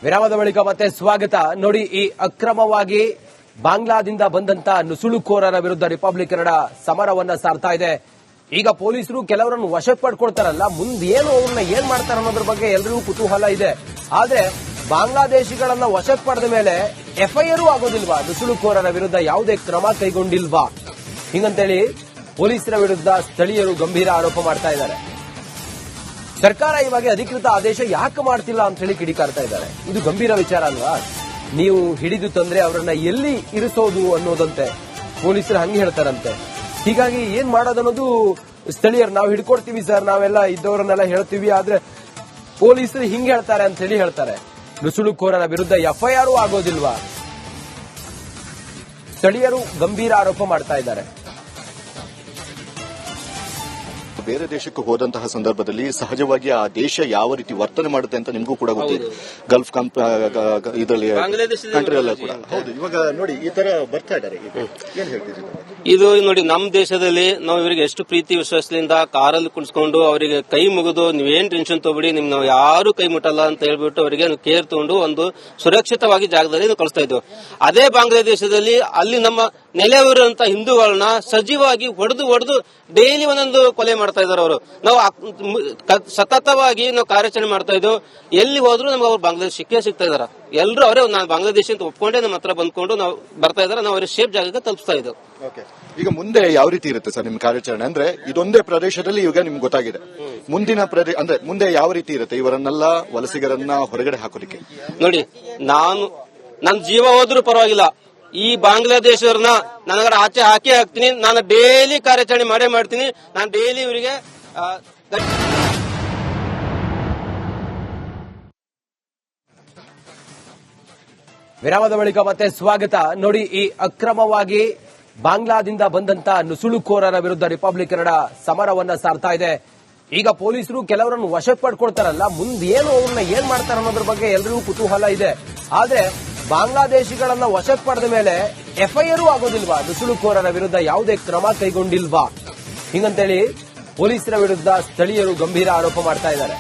ವಿರಾಮದ ಬಳಿಕ ಮತ್ತೆ ಸ್ವಾಗತ. ನೋಡಿ, ಈ ಅಕ್ರಮವಾಗಿ ಬಾಂಗ್ಲಾದಿಂದ ಬಂದಂತ ನುಸುಳುಕೋರರ ವಿರುದ್ಧ ರಿಪಬ್ಲಿಕನ್ ಸಮರವನ್ನ ಸಾರ್ತಾ ಇದೆ. ಈಗ ಪೊಲೀಸರು ಕೆಲವರನ್ನು ವಶಕ್ಕೆ ಪಡ್ಕೊಳ್ತಾರಲ್ಲ, ಮುಂದೇನು ಅವ್ರನ್ನ ಏನ್ ಮಾಡ್ತಾರೆ ಅನ್ನೋದ್ರ ಬಗ್ಗೆ ಎಲ್ಲರಿಗೂ ಕುತೂಹಲ ಇದೆ. ಆದ್ರೆ ಬಾಂಗ್ಲಾದೇಶಿಗಳನ್ನ ವಶಕ್ಕೆ ಪಡೆದ ಮೇಲೆ ಎಫ್ಐಆರ್ ಆಗೋದಿಲ್ವಾ? ನುಸುಳುಕೋರರ ವಿರುದ್ಧ ಯಾವುದೇ ಕ್ರಮ ಕೈಗೊಂಡಿಲ್ವಾ? ಹಿಂಗಂತೇಳಿ ಪೊಲೀಸರ ವಿರುದ್ಧ ಸ್ಥಳೀಯರು ಗಂಭೀರ ಆರೋಪ ಮಾಡ್ತಾ ಇದ್ದಾರೆ. ಸರ್ಕಾರ ಇವಾಗ ಅಧಿಕೃತ ಆದೇಶ ಯಾಕೆ ಮಾಡ್ತಿಲ್ಲ ಅಂತ ಹೇಳಿ ಕಿಡಿಕಾರ್ತಾ ಇದ್ದಾರೆ. ಇದು ಗಂಭೀರ ವಿಚಾರ ಅಲ್ವಾ? ನೀವು ಹಿಡಿದು ತಂದ್ರೆ ಅವರನ್ನ ಎಲ್ಲಿ ಇರಿಸೋದು ಅನ್ನೋದಂತೆ ಪೊಲೀಸರು ಹಂಗೆ ಹೇಳ್ತಾರಂತೆ. ಹೀಗಾಗಿ ಏನ್ ಮಾಡೋದನ್ನೋದು ಸ್ಥಳೀಯರು ನಾವು ಹಿಡ್ಕೊಡ್ತೀವಿ ಸರ್, ನಾವೆಲ್ಲ ಇದ್ದವರನ್ನೆಲ್ಲ ಹೇಳ್ತೀವಿ, ಆದ್ರೆ ಪೊಲೀಸರು ಹಿಂಗೆ ಹೇಳ್ತಾರೆ ಅಂತ ಹೇಳಿ ಹೇಳ್ತಾರೆ. ನುಸುಳುಕೋರರ ವಿರುದ್ಧ ಎಫ್ಐಆರ್ ಆಗೋದಿಲ್ವಾ? ಸ್ಥಳೀಯರು ಗಂಭೀರ ಆರೋಪ ಮಾಡ್ತಾ ಇದ್ದಾರೆ. ಬೇರೆ ದೇಶಕ್ಕೆ ಹೋದಂತಹ ಸಂದರ್ಭದಲ್ಲಿ ಸಹಜವಾಗಿ ಆ ದೇಶ ಯಾವ ರೀತಿ ವರ್ತನೆ ಮಾಡುತ್ತೆ ಅಂತ ನಿಮಗೂ ಕೂಡ ಗೊತ್ತಿದೆ. ಗಲ್ಫ್ ಇದರಲ್ಲಿ ಕಂಟ್ರಿ ಎಲ್ಲ ಕೂಡ ಹೌದು. ಇವಾಗ ನೋಡಿ, ಈ ತರ ಬರ್ತಾ ಇದ್ದಾರೆ, ಏನ್ ಹೇಳ್ತೀರಿ? ಇದು ನೋಡಿ, ನಮ್ಮ ದೇಶದಲ್ಲಿ ನಾವು ಇವರಿಗೆ ಎಷ್ಟು ಪ್ರೀತಿ ವಿಶ್ವಾಸದಿಂದ ಕಾರಲ್ಲಿ ಕುಣಿಸ್ಕೊಂಡು ಅವರಿಗೆ ಕೈ ಮುಗಿದು ನೀವೇನ್ ಟೆನ್ಷನ್ ತಗೋಬಿಡಿ, ನಿಮ್ ನಾವು ಯಾರು ಕೈ ಮುಟ್ಟಲ್ಲ ಅಂತ ಹೇಳ್ಬಿಟ್ಟು ಅವರಿಗೆ ಕೇರ್ ತಗೊಂಡು ಒಂದು ಸುರಕ್ಷಿತವಾಗಿ ಜಾಗದಲ್ಲಿ ನಾವು ಕಳಿಸ್ತಾ ಇದ್ವು. ಅದೇ ಬಾಂಗ್ಲಾದೇಶದಲ್ಲಿ ಅಲ್ಲಿ ನಮ್ಮ ನೆಲೆಯೂರಂತ ಹಿಂದೂಗಳನ್ನ ಸಜೀವಾಗಿ ಹೊಡೆದು ಡೈಲಿ ಒಂದೊಂದು ಕೊಲೆ ಮಾಡ್ತಾ ಇದ್ದಾರೆ ಅವರು. ನಾವು ಸತತವಾಗಿ ನಾವು ಕಾರ್ಯಾಚರಣೆ ಮಾಡ್ತಾ ಇದ್ವು. ಎಲ್ಲಿ ಹೋದ್ರು ನಮ್ಗೆ ಅವ್ರು ಬಾಂಗ್ಲಾದೇಶ ಸಿಗ್ತಾ ಇದಾರೆ. ಎಲ್ಲರೂ ಅವರೇ ನಾನು ಬಾಂಗ್ಲಾದೇಶ ಅಂತ ಒಪ್ಕೊಂಡೇ ನಮ್ಮ ಹತ್ರ ಬಂದ್ಕೊಂಡು ನಾವು ಬರ್ತಾ ಇದಾರೆ. ನಾವು ಅವ್ರಿಗೆ ಸೇಫ್ ಜಾಗಕ್ಕೆ ತಲುಪಿಸ್ತಾ ಇದ್ದೆವು. ಈಗ ಮುಂದೆ ಯಾವ ರೀತಿ ಇರುತ್ತೆ ಸರ್ ನಿಮ್ಮ ಕಾರ್ಯಾಚರಣೆ? ಅಂದ್ರೆ ಇದೊಂದೇ ಪ್ರದೇಶದಲ್ಲಿ ಈಗ ನಿಮ್ಗೆ ಗೊತ್ತಾಗಿದೆ, ಮುಂದಿನ ಅಂದ್ರೆ ಮುಂದೆ ಯಾವ ರೀತಿ ಇರುತ್ತೆ ಇವರನ್ನೆಲ್ಲ ವಲಸಿಗರನ್ನ ಹೊರಗಡೆ ಹಾಕೋಲಿಕ್ಕೆ? ನೋಡಿ, ನನ್ನ ಜೀವ ಹೋದ್ರೂ ಪರವಾಗಿಲ್ಲ, ಈ ಬಾಂಗ್ಲಾದೇಶವ್ರನ್ನ ನನಗರ ಆಚೆ ಹಾಕಿ ಹಾಕ್ತೀನಿ. ನಾನು ಡೈಲಿ ಕಾರ್ಯಾಚರಣೆ ಮಾಡೇ ಮಾಡ್ತೀನಿ. ನಾನು ಡೈಲಿ ಇವರಿಗೆ ವಿರಾಮದ ಬಳಿಕ ಮತ್ತೆ ಸ್ವಾಗತ. ನೋಡಿ, ಈ ಅಕ್ರಮವಾಗಿ ಬಾಂಗ್ಲಾದಿಂದ ಬಂದಂತ ನುಸುಳುಕೋರರ ವಿರುದ್ಧ ರಿಪಬ್ಲಿಕನ್ ಸಮರವನ್ನ ಸಾರ್ತಾ ಇದೆ. ಈಗ ಪೊಲೀಸರು ಕೆಲವರನ್ನು ವಶಕ್ಕೆ ಪಡ್ಕೊಳ್ತಾರಲ್ಲ, ಮುಂದೇನು ಅವ್ರನ್ನ ಏನ್ ಮಾಡ್ತಾರೆ ಅನ್ನೋದ್ರ ಬಗ್ಗೆ ಎಲ್ಲರಿಗೂ ಕುತೂಹಲ ಇದೆ. ಆದ್ರೆ ಬಾಂಗ್ಲಾದೇಶಿಗಳನ್ನ ವಶಕ್ಕೆ ಪಡೆದ ಮೇಲೆ ಎಫ್ಐಆರ್ ಆಗೋದಿಲ್ವಾ? ನುಸುಳುಕೋರರ ವಿರುದ್ಧ ಯಾವುದೇ ಕ್ರಮ ಕೈಗೊಂಡಿಲ್ವಾ? ಹಿಂಗಂತೇಳಿ ಪೊಲೀಸರ ವಿರುದ್ಧ ಸ್ಥಳೀಯರು ಗಂಭೀರ ಆರೋಪ ಮಾಡ್ತಾ ಇದ್ದಾರೆ.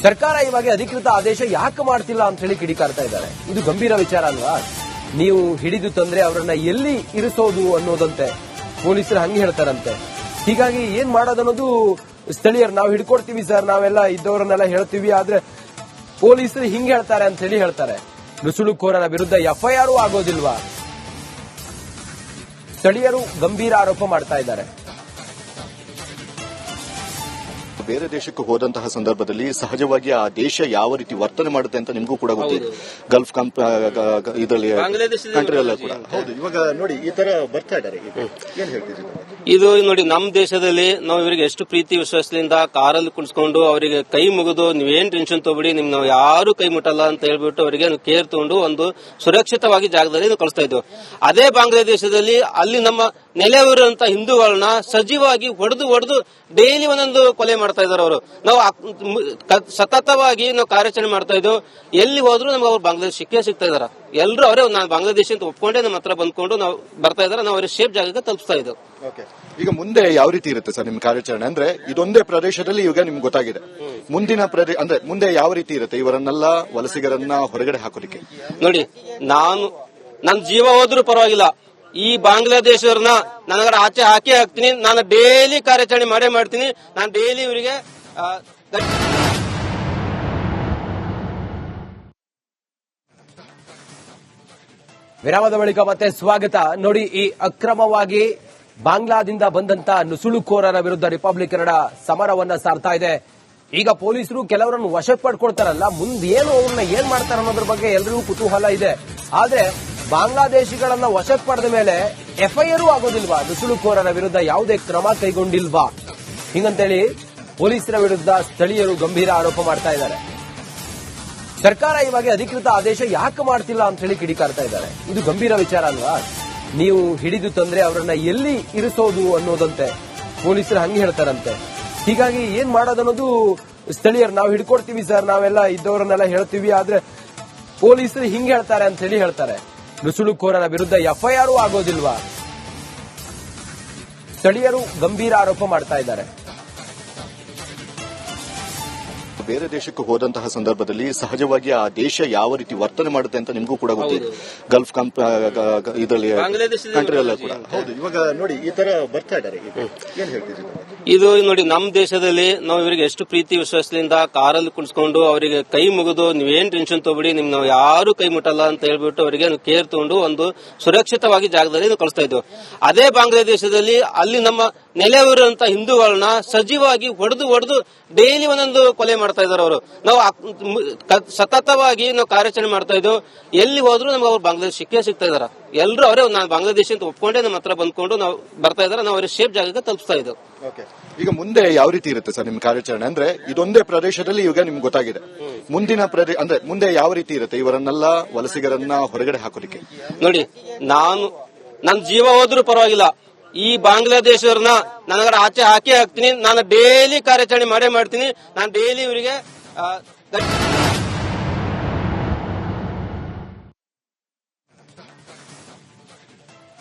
ಸರ್ಕಾರ ಇವಾಗ ಅಧಿಕೃತ ಆದೇಶ ಯಾಕೆ ಮಾಡ್ತಿಲ್ಲ ಅಂತ ಹೇಳಿ ಕಿಡಿಕಾರ್ತಾ ಇದ್ದಾರೆ. ಇದು ಗಂಭೀರ ವಿಚಾರ ಅಲ್ವಾ? ನೀವು ಹಿಡಿದು ತಂದ್ರೆ ಅವರನ್ನ ಎಲ್ಲಿ ಇರಿಸೋದು ಅನ್ನೋದಂತೆ ಪೊಲೀಸರು ಹಂಗೆ ಹೇಳ್ತಾರಂತೆ. ಹೀಗಾಗಿ ಏನ್ ಮಾಡೋದನ್ನೋದು ಸ್ಥಳೀಯರು ನಾವು ಹಿಡ್ಕೊಡ್ತೀವಿ ಸರ್, ನಾವೆಲ್ಲ ಇದ್ದವರನ್ನೆಲ್ಲ ಹೇಳ್ತೀವಿ, ಆದ್ರೆ ಪೊಲೀಸರು ಹಿಂಗೆ ಹೇಳ್ತಾರೆ ಅಂತ ಹೇಳಿ ಹೇಳ್ತಾರೆ. ನುಸುಳುಕೋರರ ವಿರುದ್ಧ ಎಫ್ಐಆರ್ ಆಗೋದಿಲ್ವಾ? ಸ್ಥಳೀಯರು ಗಂಭೀರ ಆರೋಪ ಮಾಡ್ತಾ ಇದ್ದಾರೆ. ಬೇರೆ ದೇಶಕ್ಕೆ ಹೋದಂತಹ ಸಂದರ್ಭದಲ್ಲಿ ಸಹಜವಾಗಿ ಆ ದೇಶ ಯಾವ ರೀತಿ ವರ್ತನೆ ಮಾಡುತ್ತೆ ಅಂತ ನಿಮಗೂ ಕೂಡ ಗೊತ್ತಿದೆ. ಗಲ್ಫ್ ಇದರಲ್ಲಿ ಕಂಟ್ರಿ ಎಲ್ಲ ಕೂಡ ಹೌದು. ಇವಾಗ ನೋಡಿ, ಈ ತರ ಬರ್ತಾ ಇದ್ದಾರೆ, ಏನ್ ಹೇಳ್ತೀರಿ? ಇದು ನೋಡಿ, ನಮ್ಮ ದೇಶದಲ್ಲಿ ನಾವು ಇವರಿಗೆ ಎಷ್ಟು ಪ್ರೀತಿ ವಿಶ್ವಾಸದಿಂದ ಕಾರಲ್ಲಿ ಕುಣಿಸ್ಕೊಂಡು ಅವರಿಗೆ ಕೈ ಮುಗಿದು ನೀವೇನ್ ಟೆನ್ಷನ್ ತಗೋಬಿಡಿ, ನಿಮ್ ನಾವು ಯಾರು ಕೈ ಮುಟ್ಟಲ್ಲ ಅಂತ ಹೇಳ್ಬಿಟ್ಟು ಅವರಿಗೆ ಕೇರ್ ತಗೊಂಡು ಒಂದು ಸುರಕ್ಷಿತವಾಗಿ ಜಾಗದಲ್ಲಿ ನಾವು ಕಳಿಸ್ತಾ ಇದ್ವು. ಅದೇ ಬಾಂಗ್ಲಾದೇಶದಲ್ಲಿ ಅಲ್ಲಿ ನಮ್ಮ ನೆಲೆಯೂರಂತ ಹಿಂದೂಗಳನ್ನ ಸಜೀವಾಗಿ ಹೊಡೆದು ಡೈಲಿ ಒಂದೊಂದು ಕೊಲೆ ಮಾಡ್ತಾ ಇದ್ದಾರೆ ಅವರು. ನಾವು ಸತತವಾಗಿ ನಾವು ಕಾರ್ಯಾಚರಣೆ ಮಾಡ್ತಾ ಇದ್ವು. ಎಲ್ಲಿ ಹೋದ್ರು ನಮ್ಗೆ ಅವ್ರು ಬಾಂಗ್ಲಾದೇಶ ಸಿಗ್ತಾ ಇದಾರೆ. ಎಲ್ಲರೂ ಅವರೇ ನಾನು ಬಾಂಗ್ಲಾದೇಶ ಅಂತ ಒಪ್ಕೊಂಡೇ ನಮ್ಮ ಹತ್ರ ಬಂದ್ಕೊಂಡು ನಾವು ಬರ್ತಾ ಇದಾರೆ. ನಾವು ಅವ್ರಿಗೆ ಸೇಫ್ ಜಾಗಕ್ಕೆ ತಲುಪಿಸ್ತಾ ಇದ್ದೆವು. ಈಗ ಮುಂದೆ ಯಾವ ರೀತಿ ಇರುತ್ತೆ ಸರ್ ನಿಮ್ಮ ಕಾರ್ಯಾಚರಣೆ? ಅಂದ್ರೆ ಇದೊಂದೇ ಪ್ರದೇಶದಲ್ಲಿ ಈಗ ನಿಮ್ಗೆ ಗೊತ್ತಾಗಿದೆ, ಮುಂದಿನ ಅಂದ್ರೆ ಮುಂದೆ ಯಾವ ರೀತಿ ಇರುತ್ತೆ ಇವರನ್ನೆಲ್ಲ ವಲಸಿಗರನ್ನ ಹೊರಗಡೆ ಹಾಕೋಲಿಕ್ಕೆ? ನೋಡಿ, ನನ್ನ ಜೀವ ಹೋದ್ರೂ ಪರವಾಗಿಲ್ಲ, ಈ ಬಾಂಗ್ಲಾದೇಶವ್ರನ್ನ ನನಗರ ಆಚೆ ಹಾಕಿ ಹಾಕ್ತೀನಿ. ನಾನು ಡೈಲಿ ಕಾರ್ಯಾಚರಣೆ ಮಾಡೇ ಮಾಡ್ತೀನಿ. ನಾನು ಡೈಲಿ ಇವರಿಗೆ ವಿರಾಮದ ಬಳಿಕ ಮತ್ತೆ ಸ್ವಾಗತ. ನೋಡಿ, ಈ ಅಕ್ರಮವಾಗಿ ಬಾಂಗ್ಲಾದಿಂದ ಬಂದಂತ ನುಸುಳುಕೋರರ ವಿರುದ್ಧ ರಿಪಬ್ಲಿಕನ್ ಸಮರವನ್ನ ಸಾರ್ತಾ ಇದೆ. ಈಗ ಪೊಲೀಸರು ಕೆಲವರನ್ನು ವಶಕ್ಕೆ ಪಡ್ಕೊಳ್ತಾರಲ್ಲ, ಮುಂದೇನು ಅವ್ರನ್ನ ಏನ್ ಮಾಡ್ತಾರೆ ಅನ್ನೋದ್ರ ಬಗ್ಗೆ ಎಲ್ಲರಿಗೂ ಕುತೂಹಲ ಇದೆ. ಆದ್ರೆ ಬಾಂಗ್ಲಾದೇಶಿಗಳನ್ನ ವಶಕ್ಕೆ ಪಡೆದ ಮೇಲೆ ಎಫ್ಐಆರ್ ಆಗೋದಿಲ್ವಾ? ನುಸುಳುಕೋರರ ವಿರುದ್ಧ ಯಾವುದೇ ಕ್ರಮ ಕೈಗೊಂಡಿಲ್ವಾ? ಹಿಂಗಂತೇಳಿ ಪೊಲೀಸರ ವಿರುದ್ಧ ಸ್ಥಳೀಯರು ಗಂಭೀರ ಆರೋಪ ಮಾಡ್ತಾ ಇದ್ದಾರೆ. ಸರ್ಕಾರ ಇವಾಗ ಅಧಿಕೃತ ಆದೇಶ ಯಾಕೆ ಮಾಡ್ತಿಲ್ಲ ಅಂತ ಹೇಳಿ ಕಿಡಿಕಾರ್ತಾ ಇದ್ದಾರೆ. ಇದು ಗಂಭೀರ ವಿಚಾರ ಅಲ್ವಾ? ನೀವು ಹಿಡಿದು ತಂದ್ರೆ ಅವರನ್ನ ಎಲ್ಲಿ ಇರಿಸೋದು ಅನ್ನೋದಂತೆ ಪೊಲೀಸರು ಹಂಗೆ ಹೇಳ್ತಾರಂತೆ. ಹೀಗಾಗಿ ಏನ್ ಮಾಡೋದನ್ನೋದು ಸ್ಥಳೀಯರು ನಾವು ಹಿಡ್ಕೊಡ್ತೀವಿ ಸರ್, ನಾವೆಲ್ಲ ಇದ್ದವರನ್ನೆಲ್ಲ ಹೇಳ್ತೀವಿ, ಆದ್ರೆ ಪೊಲೀಸರು ಹಿಂಗೆ ಹೇಳ್ತಾರೆ ಅಂತ ಹೇಳಿ ಹೇಳ್ತಾರೆ. ನುಸುಳುಕೋರರ ವಿರುದ್ಧ ಎಫ್ಐಆರ್ ಆಗೋದಿಲ್ವಾ? ಸ್ಥಳೀಯರು ಗಂಭೀರ ಆರೋಪ ಮಾಡ್ತಾ ಇದ್ದಾರೆ. ಬೇರೆ ದೇಶಕ್ಕೆ ಹೋದಂತಹ ಸಂದರ್ಭದಲ್ಲಿ ಸಹಜವಾಗಿ ಆ ದೇಶ ಯಾವ ರೀತಿ ವರ್ತನೆ ಮಾಡುತ್ತೆ ಅಂತ ನಿಮಗೂ ಕೂಡ ಗೊತ್ತಿದೆ. ಗಲ್ಫ್ ಇದರಲ್ಲಿ ಕಂಟ್ರಿ ಎಲ್ಲ ಕೂಡ ಹೌದು. ಇವಾಗ ನೋಡಿ ಈ ತರ ಬರ್ತಾ ಇದ್ದಾರೆ, ಏನ್ ಹೇಳ್ತೀರಿ? ಇದು ನೋಡಿ ನಮ್ಮ ದೇಶದಲ್ಲಿ ನಾವು ಇವರಿಗೆ ಎಷ್ಟು ಪ್ರೀತಿ ವಿಶ್ವಾಸದಿಂದ ಕಾರಲ್ಲಿ ಕುಣಿಸ್ಕೊಂಡು ಅವರಿಗೆ ಕೈ ಮುಗಿದು ನೀವೇನ್ ಟೆನ್ಷನ್ ತಗೋಬಿಡಿ, ನಿಮ್ ನಾವು ಯಾರು ಕೈ ಮುಟ್ಟಲ್ಲ ಅಂತ ಹೇಳ್ಬಿಟ್ಟು ಅವರಿಗೆ ಕೇರ್ ತಗೊಂಡು ಒಂದು ಸುರಕ್ಷಿತವಾಗಿ ಜಾಗದಲ್ಲಿ ನಾವು ಕಳಿಸ್ತಾ ಇದ್ವು. ಅದೇ ಬಾಂಗ್ಲಾದೇಶದಲ್ಲಿ ಅಲ್ಲಿ ನಮ್ಮ ನೆಲೆಯೂರಂತ ಹಿಂದೂಗಳನ್ನ ಸಜೀವಾಗಿ ಹೊಡೆದು ಡೈಲಿ ಒಂದೊಂದು ಕೊಲೆ ಮಾಡ್ತಾ ಇದ್ದಾರೆ ಅವರು. ನಾವು ಸತತವಾಗಿ ನಾವು ಕಾರ್ಯಾಚರಣೆ ಮಾಡ್ತಾ ಇದ್ದೆವು. ಎಲ್ಲಿ ಹೋದ್ರು ನಮ್ಗೆ ಅವ್ರು ಬಾಂಗ್ಲಾದೇಶ ಸಿಗ್ತಾ ಇದಾರೆ. ಎಲ್ಲರೂ ಅವರೇ ನಾನು ಬಾಂಗ್ಲಾದೇಶ ಅಂತ ಒಪ್ಕೊಂಡೇ ನಮ್ಮ ಹತ್ರ ಬಂದ್ಕೊಂಡು ನಾವು ಬರ್ತಾ ಇದಾರೆ. ನಾವು ಅವ್ರಿಗೆ ಸೇಫ್ ಜಾಗಕ್ಕೆ ತಲುಪಿಸ್ತಾ ಇದ್ದೆವು. ಈಗ ಮುಂದೆ ಯಾವ ರೀತಿ ಇರುತ್ತೆ ಸರ್ ನಿಮ್ಮ ಕಾರ್ಯಾಚರಣೆ? ಅಂದ್ರೆ ಇದೊಂದೇ ಪ್ರದೇಶದಲ್ಲಿ ಈಗ ನಿಮ್ಗೆ ಗೊತ್ತಾಗಿದೆ, ಮುಂದಿನ ಅಂದ್ರೆ ಮುಂದೆ ಯಾವ ರೀತಿ ಇರುತ್ತೆ ಇವರನ್ನೆಲ್ಲ ವಲಸಿಗರನ್ನ ಹೊರಗಡೆ ಹಾಕೋಲಿಕ್ಕೆ? ನೋಡಿ, ನನ್ನ ಜೀವ ಹೋದ್ರೂ ಪರವಾಗಿಲ್ಲ, ಈ ಬಾಂಗ್ಲಾದೇಶವ್ರನ್ನ ನನಗರ ಆಚೆ ಹಾಕಿ ಹಾಕ್ತೀನಿ. ನಾನು ಡೈಲಿ ಕಾರ್ಯಾಚರಣೆ ಮಾಡೇ ಮಾಡ್ತೀನಿ. ನಾನು ಡೈಲಿ ಇವರಿಗೆ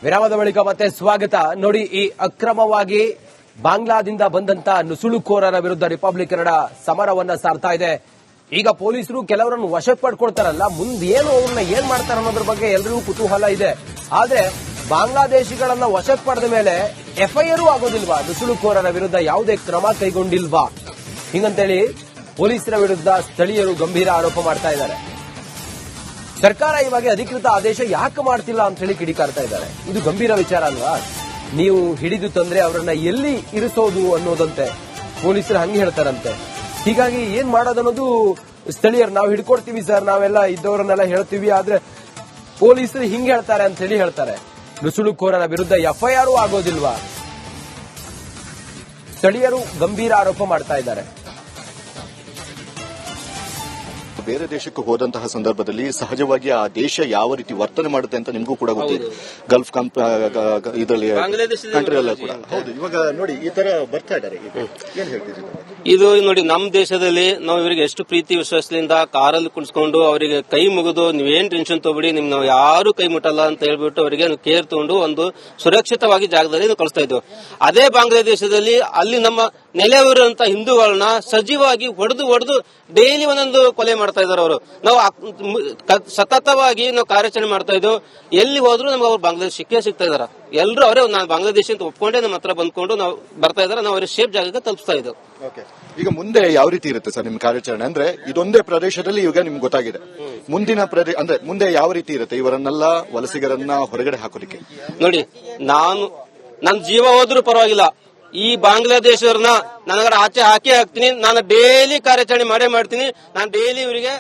ವಿರಾಮದ ಬಳಿಕ ಮತ್ತೆ ಸ್ವಾಗತ. ನೋಡಿ, ಈ ಅಕ್ರಮವಾಗಿ ಬಾಂಗ್ಲಾದಿಂದ ಬಂದಂತ ನುಸುಳುಕೋರರ ವಿರುದ್ಧ ರಿಪಬ್ಲಿಕ್ ಕನ್ನಡ ಸಮರವನ್ನ ಸಾರ್ತಾ ಇದೆ. ಈಗ ಪೊಲೀಸರು ಕೆಲವರನ್ನು ವಶಕ್ಕೆ ಪಡ್ಕೊಳ್ತಾರಲ್ಲ, ಮುಂದೆ ಏನು ಅವ್ರನ್ನ ಏನ್ ಮಾಡ್ತಾರೆ ಅನ್ನೋದ್ರ ಬಗ್ಗೆ ಎಲ್ಲರಿಗೂ ಕುತೂಹಲ ಇದೆ. ಆದ್ರೆ ಬಾಂಗ್ಲಾದೇಶಿಗಳನ್ನ ವಶಕ್ಕೆ ಪಡೆದ ಮೇಲೆ ಎಫ್ಐಆರ್ ಆಗೋದಿಲ್ವಾ? ನುಸುಳುಕೋರರ ವಿರುದ್ಧ ಯಾವುದೇ ಕ್ರಮ ಕೈಗೊಂಡಿಲ್ವಾ? ಹಿಂಗಂತೇಳಿ ಪೊಲೀಸರ ವಿರುದ್ಧ ಸ್ಥಳೀಯರು ಗಂಭೀರ ಆರೋಪ ಮಾಡ್ತಾ ಇದ್ದಾರೆ. ಸರ್ಕಾರ ಇವಾಗ ಅಧಿಕೃತ ಆದೇಶ ಯಾಕೆ ಮಾಡ್ತಿಲ್ಲ ಅಂತ ಹೇಳಿ ಕಿಡಿಕಾರ್ತಾ ಇದ್ದಾರೆ. ಇದು ಗಂಭೀರ ವಿಚಾರ ಅಲ್ವಾ? ನೀವು ಹಿಡಿದು ತಂದ್ರೆ ಅವರನ್ನ ಎಲ್ಲಿ ಇರಿಸೋದು ಅನ್ನೋದಂತೆ ಪೊಲೀಸರು ಹಂಗೆ ಹೇಳ್ತಾರಂತೆ. ಹೀಗಾಗಿ ಏನ್ ಮಾಡೋದನ್ನೋದು ಸ್ಥಳೀಯರು ನಾವು ಹಿಡ್ಕೊಡ್ತೀವಿ ಸರ್, ನಾವೆಲ್ಲ ಇದ್ದವರನ್ನೆಲ್ಲ ಹೇಳ್ತೀವಿ, ಆದ್ರೆ ಪೊಲೀಸರು ಹಿಂಗೆ ಹೇಳ್ತಾರೆ ಅಂತ ಹೇಳಿ ಹೇಳ್ತಾರೆ. ನುಸುಳುಕೋರರ ವಿರುದ್ಧ ಎಫ್ಐಆರ್ ಆಗೋದಿಲ್ವಾ? ಸ್ಥಳೀಯರು ಗಂಭೀರ ಆರೋಪ ಮಾಡ್ತಾ ಇದ್ದಾರೆ. ಬೇರೆ ದೇಶಕ್ಕೆ ಹೋದಂತಹ ಸಂದರ್ಭದಲ್ಲಿ ಸಹಜವಾಗಿ ಆ ದೇಶ ಯಾವ ರೀತಿ ವರ್ತನೆ ಮಾಡುತ್ತೆ ಅಂತ ನಿಮ್ಗೂ ಕೂಡ ಗೊತ್ತಿದೆ. ಗಲ್ಫ್ ಇದರಲ್ಲಿ ಕಂಟ್ರಿ ಎಲ್ಲ ಕೂಡ ಹೌದು. ಇವಾಗ ನೋಡಿ ಈ ತರ ಬರ್ತಾ ಇದ್ದಾರೆ, ಏನ್ ಹೇಳ್ತೀರಿ? ಇದು ನೋಡಿ, ನಮ್ಮ ದೇಶದಲ್ಲಿ ನಾವು ಇವರಿಗೆ ಎಷ್ಟು ಪ್ರೀತಿ ವಿಶ್ವಾಸದಿಂದ ಕಾರಲ್ಲಿ ಕುಣಿಸ್ಕೊಂಡು ಅವರಿಗೆ ಕೈ ಮುಗಿದು ನೀವೇನ್ ಟೆನ್ಷನ್ ತಗೋಬಿಡಿ, ನಿಮ್ ನಾವು ಯಾರು ಕೈ ಮುಟ್ಟಲ್ಲ ಅಂತ ಹೇಳ್ಬಿಟ್ಟು ಅವರಿಗೆ ಕೇರ್ ತಗೊಂಡು ಒಂದು ಸುರಕ್ಷಿತವಾಗಿ ಜಾಗದಲ್ಲಿ ನಾವು ಕಳಿಸ್ತಾ ಇದ್ವು. ಅದೇ ಬಾಂಗ್ಲಾದೇಶದಲ್ಲಿ ಅಲ್ಲಿ ನಮ್ಮ ನೆಲೆಯೂರಂತ ಹಿಂದೂಗಳನ್ನ ಸಜೀವಾಗಿ ಹೊಡೆದು ಡೈಲಿ ಒಂದೊಂದು ಕೊಲೆ ಮಾಡ್ತಾ ಇದ್ದಾರೆ ಅವರು. ನಾವು ಸತತವಾಗಿ ನಾವು ಕಾರ್ಯಾಚರಣೆ ಮಾಡ್ತಾ ಇದ್ದೆವು. ಎಲ್ಲಿ ಹೋದ್ರು ನಮ್ಗೆ ಅವ್ರು ಬಾಂಗ್ಲಾದೇಶ ಸಿಗ್ತಾ ಇದಾರೆ. ಎಲ್ಲರೂ ಅವರೇ ನಾನು ಬಾಂಗ್ಲಾದೇಶ ಅಂತ ಒಪ್ಕೊಂಡೇ ನಮ್ಮ ಹತ್ರ ಬಂದ್ಕೊಂಡು ನಾವು ಬರ್ತಾ ಇದಾರೆ. ನಾವು ಅವ್ರಿಗೆ ಸೇಫ್ ಜಾಗಕ್ಕೆ ತಲುಪಿಸ್ತಾ ಇದ್ದೆವು. ಈಗ ಮುಂದೆ ಯಾವ ರೀತಿ ಇರುತ್ತೆ ಸರ್ ನಿಮ್ಮ ಕಾರ್ಯಾಚರಣೆ? ಅಂದ್ರೆ ಇದೊಂದೇ ಪ್ರದೇಶದಲ್ಲಿ ಈಗ ನಿಮ್ಗೆ ಗೊತ್ತಾಗಿದೆ, ಮುಂದಿನ ಅಂದ್ರೆ ಮುಂದೆ ಯಾವ ರೀತಿ ಇರುತ್ತೆ ಇವರನ್ನೆಲ್ಲ ವಲಸಿಗರನ್ನ ಹೊರಗಡೆ ಹಾಕೋಲಿಕ್ಕೆ? ನೋಡಿ, ನನ್ನ ಜೀವ ಹೋದ್ರೂ ಪರವಾಗಿಲ್ಲ, ಈ ಬಾಂಗ್ಲಾದೇಶವ್ರನ್ನ ನನಗರ ಆಚೆ ಹಾಕಿ ಹಾಕ್ತೀನಿ. ನಾನು ಡೈಲಿ ಕಾರ್ಯಾಚರಣೆ ಮಾಡೇ ಮಾಡ್ತೀನಿ. ನಾನು ಡೈಲಿ ಇವರಿಗೆ